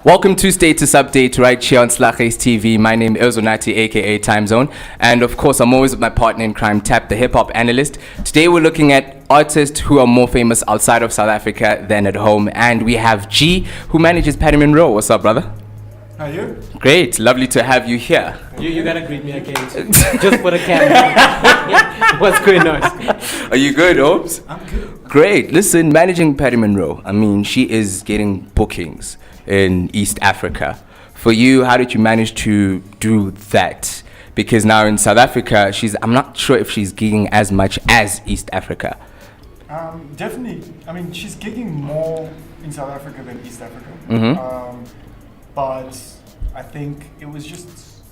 Welcome to Status Update right here on Slaghuis TV. My name is Onati, aka Time Zone, and of course I'm always with my partner in crime, Tap, the hip-hop analyst. Today we're looking at artists who are more famous outside of South Africa than at home, and we have G, who manages Patty Monroe. What's up, brother? How are you? Great, lovely to have you here. You gotta greet me again, just for the camera. What's going on? Are you good, Obes? I'm good. Great. Listen, managing Patty Monroe, I mean, she is getting bookings in East Africa. For you, how did you manage to do that? Because now in South Africa, I'm not sure if she's gigging as much as East Africa. Definitely. I mean, she's gigging more in South Africa than East Africa. Mm-hmm. But I think it was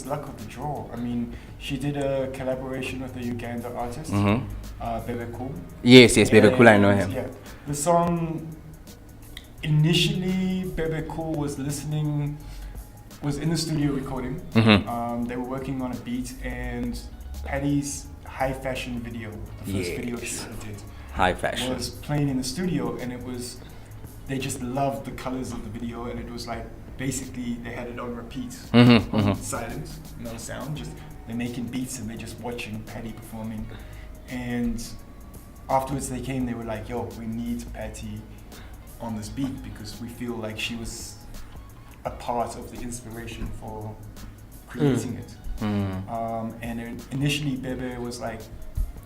luck of the draw. I mean, she did a collaboration with a Uganda artist, Bebe Cool. Yes, Bebe Cool, I know him. Yeah, the song initially, Bebe Cool was in the studio recording. They were working on a beat, and Patty's high fashion video, the first video she ever did, high fashion, was playing in the studio, and they just loved the colors of the video, and it was like basically they had it on repeat, silence, no sound, just they're making beats and they're just watching Patty performing. And afterwards they were like, yo, we need Patty on this beat because we feel like she was a part of the inspiration for creating it. And initially Bebe was like,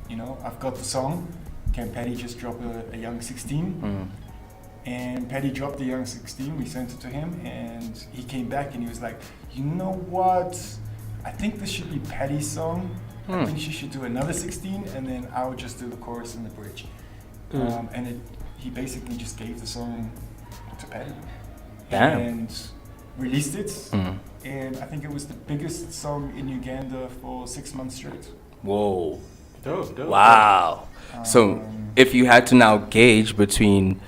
I've got the song, can Patty just drop a Young 16? And Patty dropped the Young 16, we sent it to him, and he came back and he was like, you know what, I think this should be Patty's song. I think she should do another 16, and then I would just do the chorus and the bridge. He basically just gave the song to Patty. And released it. And I think it was the biggest song in Uganda for 6 months straight. Whoa. Dope. Wow. So if you had to now gauge between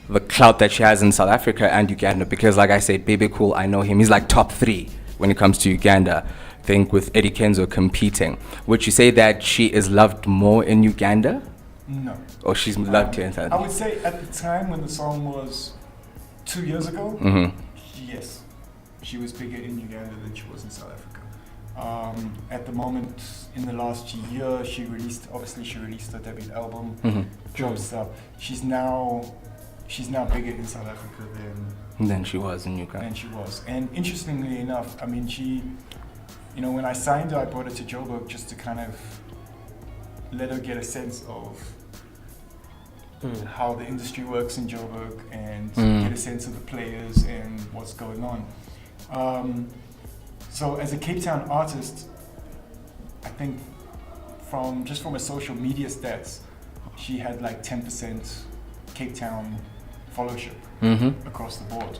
the clout that she has in South Africa and Uganda, because like I said, Bebe Cool, I know him, he's like top 3 when it comes to Uganda. I think with Eddie Kenzo competing, would you say that she is loved more in Uganda? No. Or she's loved here in South Africa? I would say at the time when the song was 2 years ago, yes, she was bigger in Uganda than she was in South Africa. At the moment, in the last year, she released her debut album, dropped stuff. She's now bigger in South Africa than she was in Uganda. And interestingly enough, I mean, she, when I signed her, I brought her to Joburg just to kind of let her get a sense of how the industry works in Joburg and get a sense of the players and what's going on. So as a Cape Town artist, I think from a social media stats, she had like 10% Cape Town followership across the board.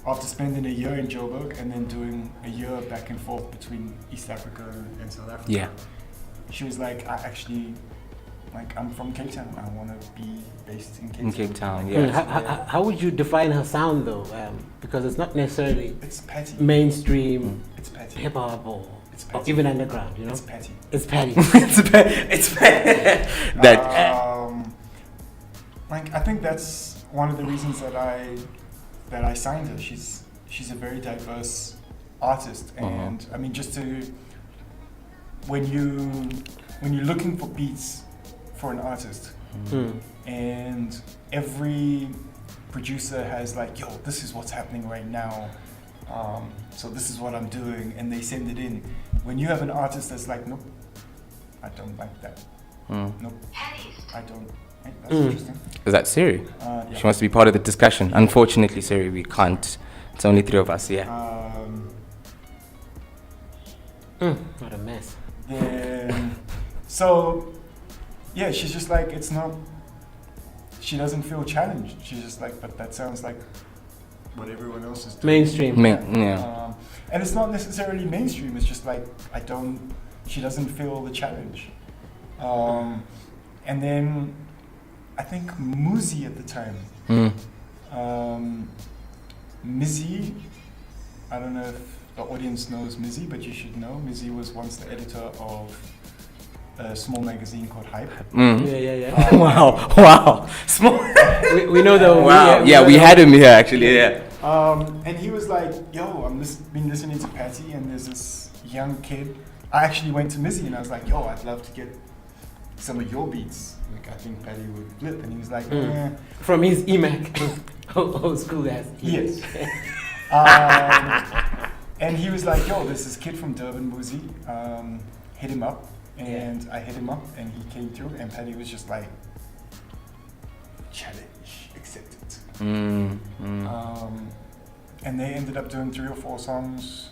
After spending a year in Joburg and then doing a year back and forth between East Africa and South Africa, she was like, I'm from Cape Town. I want to be based in Cape Town. How would you define her sound though? Because it's not necessarily mainstream, hip hop or even underground. It's Patty. It's Patty. It's Patty. I think that's one of the reasons that I signed her. She's a very diverse artist, and I mean, when you're looking for beats for an artist, and every producer has like, yo, this is what's happening right now, so this is what I'm doing, and they send it in. When you have an artist that's like, nope, I don't like that. Nope, I don't. That's interesting. Is that Siri? Yeah. She wants to be part of the discussion. Unfortunately, Siri, we can't. It's only 3 of us, What a mess. She's just like, she doesn't feel challenged. She's just like, but that sounds like what everyone else is doing. Mainstream. And it's not necessarily mainstream, it's just like, she doesn't feel the challenge. And then I think Muzi at the time, Mizzy, I don't know if the audience knows Mizzy, but you should know. Mizzy was once the editor of a small magazine called Hype. Yeah. Wow. Small. We know the. Wow. We had him here actually. Yeah. And he was like, "Yo, been listening to Patty, and there's this young kid." I actually went to Mizzy and I was like, "Yo, I'd love to get some of your beats. Like, I think Patty would flip." And he was like, From his EMAC, old school guys. Yes. And he was like, "Yo, there's this kid from Durban, Boozy. Hit him up." And I hit him up and he came through and Patty was just like, "Challenge accepted." And they ended up doing 3 or 4 songs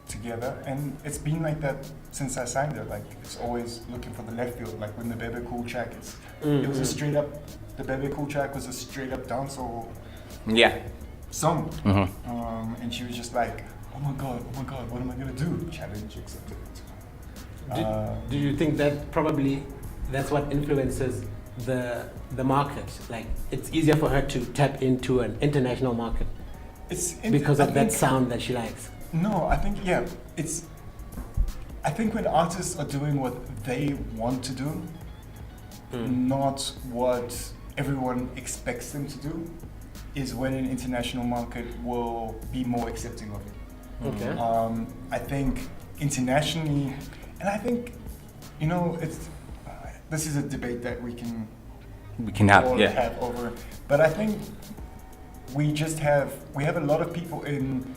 together, and it's been like that since I signed her. Like, it's always looking for the left field. Like when the Bebe Cool track it was a straight up, the Bebe Cool track was a straight up dancehall song. And she was just like, oh my god, what am I gonna do? Challenge accepted. Do you think that probably that's what influences the market? Like, it's easier for her to tap into an international market because of that sound that she likes. No, I think I think when artists are doing what they want to do, not what everyone expects them to do, is when an international market will be more accepting of it. Okay. I think internationally, and I think, this is a debate that we can have over. But I think we have a lot of people in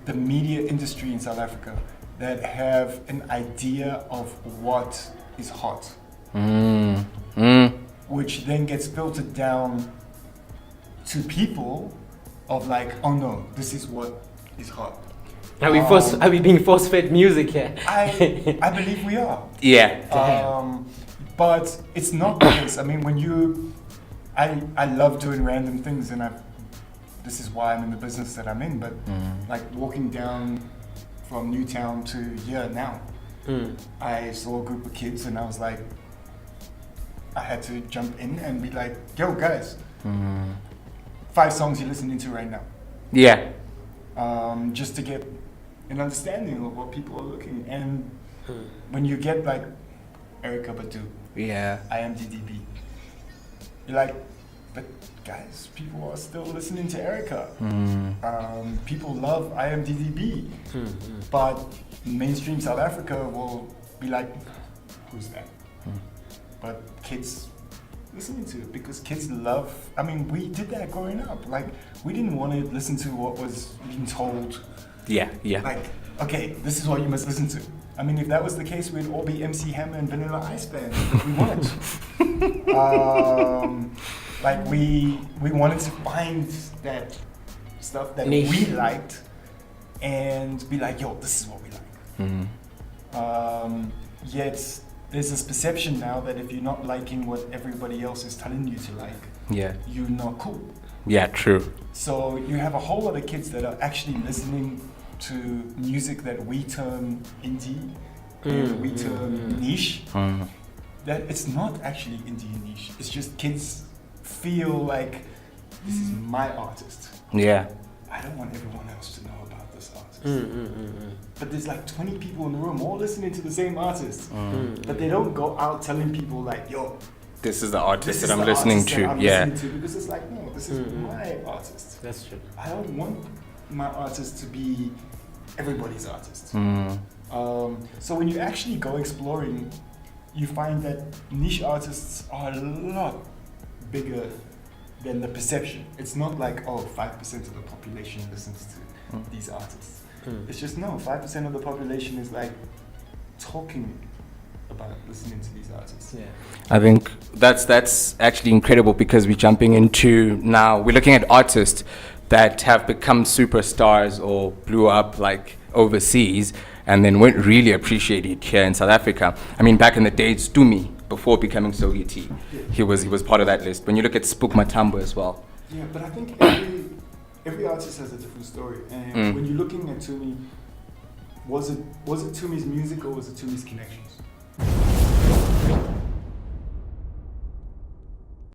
the media industry in South Africa that have an idea of what is hot, which then gets filtered down to people of like, oh no, this is what is hot. Are we being force-fed music here? I believe we are. Yeah. But it's not the case. I mean, I love doing random things, and this is why I'm in the business that I'm in. But like walking down from Newtown to here now, I saw a group of kids, and I was like, I had to jump in and be like, yo guys, 5 songs you're listening to right now. Yeah. Just to get an understanding of what people are looking. And when you get like Erykah Badu, IMDb, you're like, but guys, people are still listening to Erykah. People love IMDb, but mainstream South Africa will be like, who's that? But kids listening to it because kids love. I mean, we did that growing up. Like, we didn't want to listen to what was being told. Yeah. Like, okay, this is what you must listen to. I mean, if that was the case, we'd all be MC Hammer and Vanilla Ice Band. We weren't. Like, we wanted to find that stuff that we liked and be like, yo, this is what we like. Yet there's this perception now that if you're not liking what everybody else is telling you to like, you're not cool. Yeah, true. So you have a whole lot of kids that are actually listening to music that we term indie, and we term niche. That it's not actually indie and niche. It's just kids feel like this is my artist. Yeah. I don't want everyone else to know about this artist. But there's like 20 people in the room all listening to the same artist. But they don't go out telling people like, yo, this is the artist that I'm listening to. Because it's like, no, this is my artist. That's true. I don't want my artist to be everybody's artist. So when you actually go exploring, you find that niche artists are a lot bigger than the perception. It's not like, 5% of the population listens to these artists. It's just, no, 5% of the population is like talking about listening to these artists. Yeah. I think that's actually incredible because we're jumping into now, we're looking at artists that have become superstars or blew up like overseas and then weren't really appreciated here in South Africa. I mean, back in the days, Dumi, before becoming Slaghuis, he was part of that list. When you look at Spook Matambo as well. Yeah, but I think every artist has a different story. And when you're looking at Tumi, was it Tumi's music or was it Tumi's connections?